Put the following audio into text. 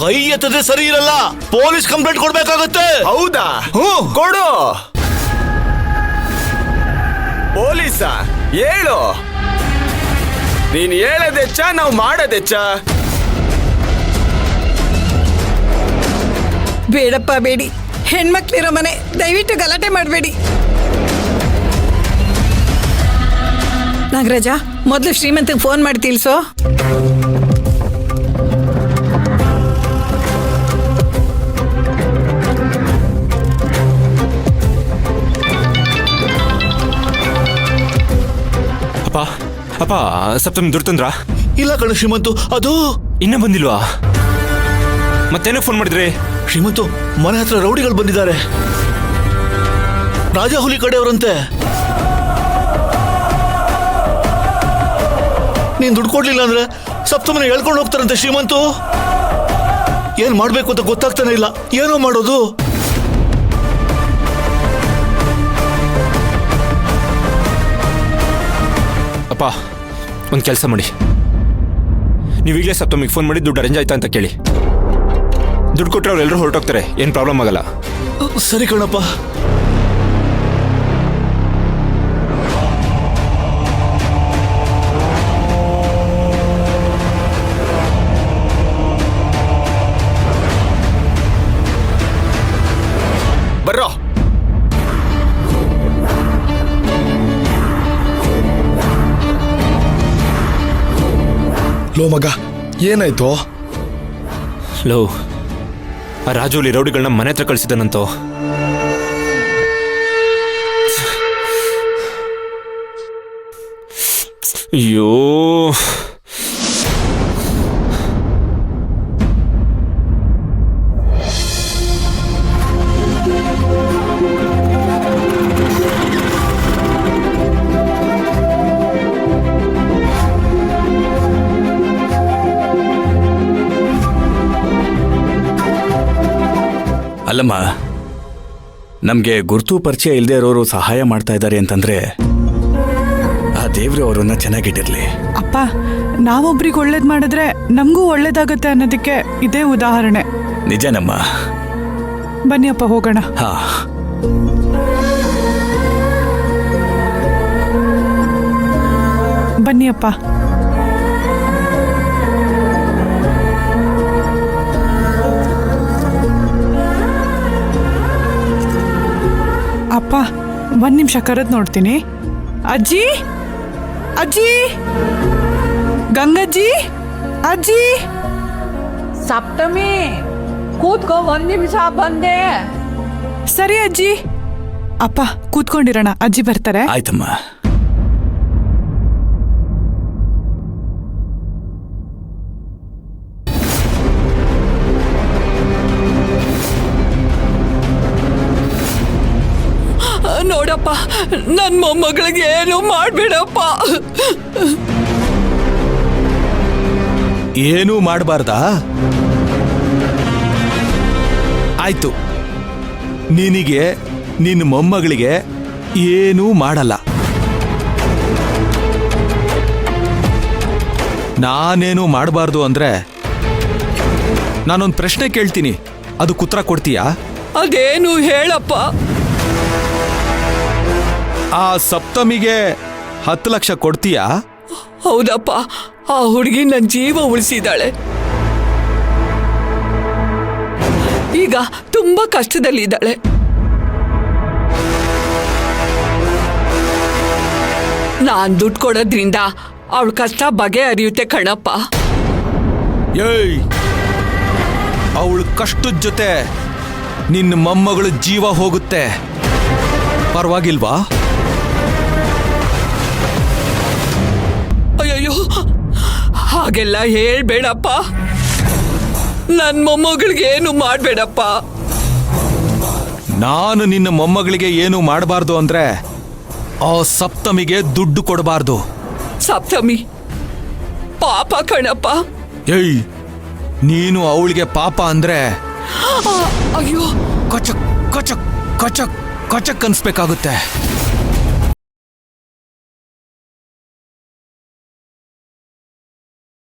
ಕೈ ಎತ್ತದೆ ಸರಿ ಇರಲ್ಲ, ಪೊಲೀಸ್ ಕಂಪ್ಲೇಂಟ್ ಕೊಡ್ಬೇಕಾಗತ್ತೆ. ಹೌದಾ? ಕೊಡು. ಪೊಲೀಸ ಹೇಳು, ನೀನ್ ಹೇಳದೆಚ್ಚ ನಾವು ಮಾಡೋದೆಚ್ಚ? ಬೇಡಪ್ಪ ಬೇಡಿ, ಹೆಣ್ಮಕ್ಳಿರೋ ಮನೆ, ದಯವಿಟ್ಟು ಗಲಾಟೆ ಮಾಡಬೇಡಿ. ನಾಗರಾಜ, ಮೊದಲು ಶ್ರೀಮಂತಿಗೆ ಫೋನ್ ಮಾಡಿ ತಿಳಿಸೋ. ಅಪ್ಪ ಅಪ್ಪ, ಸಪ್ತಮಿ ದುಡ್ಡು ತಂದ್ರಾ? ಇಲ್ಲ ಕಣ ಶ್ರೀಮಂತು, ಅದು ಇನ್ನೂ ಬಂದಿಲ್ವಾ? ಮತ್ತೇನೋ ಫೋನ್ ಮಾಡಿದ್ರಿ? ಶ್ರೀಮಂತು, ಮನೆ ಹತ್ರ ರೌಡಿಗಳು ಬಂದಿದ್ದಾರೆ, ರಾಜಹುಲಿ ಕಡೆಯವರಂತೆ. ನೀನ್ ದುಡ್ಡು ಕೊಡ್ಲಿಲ್ಲ ಅಂದ್ರೆ ಸಪ್ತಮನ ಹೇಳ್ಕೊಂಡು ಹೋಗ್ತಾರಂತೆ ಶ್ರೀಮಂತು. ಏನ್ ಮಾಡ್ಬೇಕು ಅಂತ ಗೊತ್ತಾಗ್ತಾನೆ ಇಲ್ಲ, ಏನೋ ಮಾಡೋದು. ಅಪ್ಪ, ಒಂದು ಕೆಲಸ ಮಾಡಿ, ನೀವೀಗಲೇ ಸಪ್ತಮಿಗೆ ಫೋನ್ ಮಾಡಿ ದುಡ್ಡು ಅರೇಂಜ್ ಆಯ್ತಾ ಅಂತ ಕೇಳಿ. ದುಡ್ಡು ಕೊಟ್ಟರೆ ಅವ್ರು ಎಲ್ಲರೂ ಹೊರಟೋಗ್ತಾರೆ, ಏನು ಪ್ರಾಬ್ಲಮ್ ಆಗಲ್ಲ. ಸರಿ ಕಣಪ್ಪ. ಬರ್ರೋ. ಲೋ ಮಗ, ಏನಾಯ್ತು? ಲೋ, ಆ ರಾಜುಲಿ ರೌಡಿಗಳನ್ನ ಮನೆ ಹತ್ರ ಕಳಿಸಿದನಂತೋ. ಅಯ್ಯೋ, ಅಲ್ಲಮ್ಮ, ನಮಗೆ ಗುರುತು ಪರಿಚಯ ಇಲ್ಲದೆ ಇರೋರು ಸಹಾಯ ಮಾಡ್ತಾ ಇದ್ದಾರೆ ಅಂತಂದ್ರೆ ಆ ದೇವ್ರು ಅವರನ್ನ ಚೆನ್ನಾಗಿಟ್ಟಿರ್ಲಿ. ಅಪ್ಪ, ನಾವೊಬ್ರಿಗೆ ಒಳ್ಳೇದ್ ಮಾಡಿದ್ರೆ ನಮಗೂ ಒಳ್ಳೇದಾಗತ್ತೆ ಅನ್ನೋದಕ್ಕೆ ಇದೇ ಉದಾಹರಣೆ. ನಿಜನಮ್ಮ. ಬನ್ನಿ ಅಪ್ಪ, ಹೋಗೋಣ. ಹಾ. ಬನ್ನಿ ಅಪ್ಪ. ಅಪ್ಪ, ಒಂದ್ ನಿಮಿಷ ಕರೆದ್ ನೋಡ್ತೀನಿ. ಅಜ್ಜಿ, ಅಜ್ಜಿ, ಗಂಗಜ್ಜಿ, ಅಜ್ಜಿ. ಸಪ್ತಮಿ, ಕೂತ್ಕೋ, ಒಂದ್ ನಿಮಿಷ ಬಂದೆ. ಸರಿ ಅಜ್ಜಿ. ಅಪ್ಪ, ಕೂತ್ಕೊಂಡಿರೋಣ, ಅಜ್ಜಿ ಬರ್ತಾರೆ. ಆಯ್ತಮ್ಮ. ನೋಡಪ್ಪ, ನನ್ ಮೊಮ್ಮಗಳಿಗೆ ಏನು ಮಾಡ್ಬೇಡಪ್ಪ. ಏನೂ ಮಾಡಬಾರ್ದಾ? ಆಯ್ತು, ನಿನಗೆ ನಿನ್ನ ಮೊಮ್ಮಗಳಿಗೆ ಏನೂ ಮಾಡಲ್ಲ. ನಾನೇನು ಮಾಡಬಾರ್ದು ಅಂದ್ರೆ ನಾನೊಂದು ಪ್ರಶ್ನೆ ಕೇಳ್ತೀನಿ, ಅದಕ್ಕೆ ಉತ್ತರ ಕೊಡ್ತೀಯಾ? ಅದೇನು ಹೇಳಪ್ಪ. ಆ ಸಪ್ತಮಿಗೆ 10 ಲಕ್ಷ ಕೊಡ್ತೀಯಾ? ಹೌದಪ್ಪ, ಆ ಹುಡುಗಿ ನನ್ನ ಜೀವ ಉಳಿಸಿದಾಳೆ. ಈಗ ತುಂಬಾ ಕಷ್ಟದಲ್ಲಿದ್ದಾಳೆ. ನಾನ್ ದುಡ್ಡು ಕೊಡೋದ್ರಿಂದ ಅವಳ ಕಷ್ಟ ಬಗೆಹರಿಯುತ್ತೆ ಕಣಪ್ಪ. ಏಯ್, ಅವಳ ಕಷ್ಟದ ಜೊತೆ ನಿನ್ನ ಮೊಮ್ಮಗಳು ಜೀವ ಹೋಗುತ್ತೆ, ಪರವಾಗಿಲ್ವಾ? ಅಯ್ಯಯ್ಯೋ, ಹಾಗೆಲ್ಲ ಹೇಳ್ಬೇಡಪ್ಪ. ನನ್ ಮೊಮ್ಮಗಳಿಗೆ ಏನು ಮಾಡ್ಬೇಡಪ್ಪ. ನಾನು ನಿನ್ನ ಮೊಮ್ಮಗಳಿಗೆ ಏನು ಮಾಡಬಾರ್ದು ಅಂದ್ರೆ ಆ ಸಪ್ತಮಿಗೆ ದುಡ್ಡು ಕೊಡಬಾರ್ದು. ಸಪ್ತಮಿ ಪಾಪ ಕಣಪ್ಪ. ಏಯ್, ನೀನು ಅವಳಿಗೆ ಪಾಪ ಅಂದ್ರೆ ಅಯ್ಯೋ, ಕಚಕ್ ಕಚಕ್ ಕಚಕ್ ಕಚಕ್ ಅನ್ಸ್ಬೇಕಾಗುತ್ತೆ.